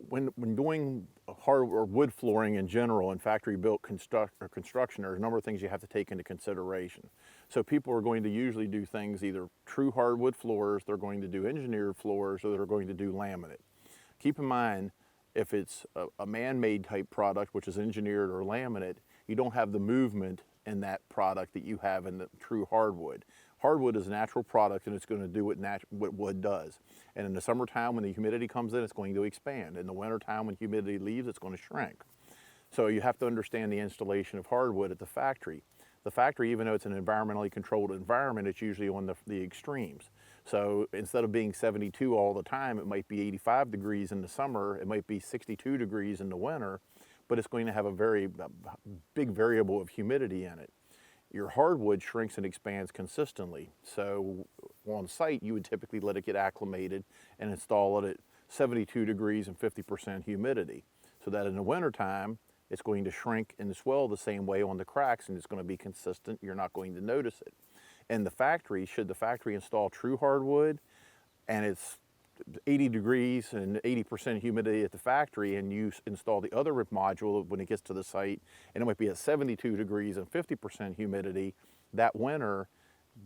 when doing hard or wood flooring in general and factory built construction, there's a number of things you have to take into consideration. So people are going to usually do things either true hardwood floors, they're going to do engineered floors, or they're going to do laminate. Keep in mind, if it's a man-made type product, which is engineered or laminate, you don't have the movement in that product that you have in the true hardwood. Hardwood is a natural product and it's going to do what wood does. And in the summertime when the humidity comes in, it's going to expand. In the wintertime when humidity leaves, it's going to shrink. So you have to understand the installation of hardwood at the factory. The factory, even though it's an environmentally controlled environment, it's usually on the extremes. So instead of being 72 all the time, it might be 85 degrees in the summer, it might be 62 degrees in the winter, but it's going to have a very big variable of humidity in it. Your hardwood shrinks and expands consistently. So on site, you would typically let it get acclimated and install it at 72 degrees and 50% humidity. So that in the wintertime, it's going to shrink and swell the same way on the cracks and it's going to be consistent. You're not going to notice it. In the factory, should the factory install true hardwood and it's 80 degrees and 80% humidity at the factory and you install the other module when it gets to the site and it might be at 72 degrees and 50% humidity, that winter,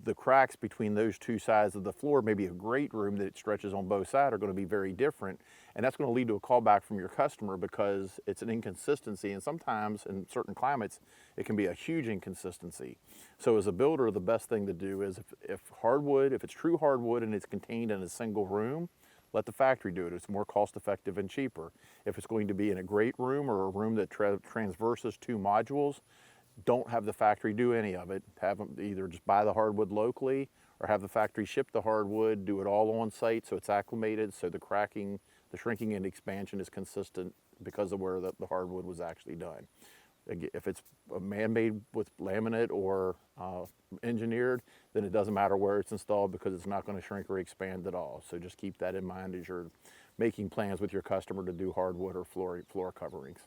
the cracks between those two sides of the floor, maybe a great room that it stretches on both sides, are going to be very different. And that's going to lead to a callback from your customer because it's an inconsistency. And sometimes in certain climates, it can be a huge inconsistency. So as a builder, the best thing to do is if it's true hardwood and it's contained in a single room, let the factory do it. It's more cost effective and cheaper. If it's going to be in a great room or a room that transverses two modules, don't have the factory do any of it. Have them either just buy the hardwood locally or have the factory ship the hardwood, do it all on site so it's acclimated, so the cracking, the shrinking and expansion is consistent because of where the hardwood was actually done. If it's man-made with laminate or engineered, then it doesn't matter where it's installed because it's not going to shrink or expand at all. So just keep that in mind as you're making plans with your customer to do hardwood or floor coverings.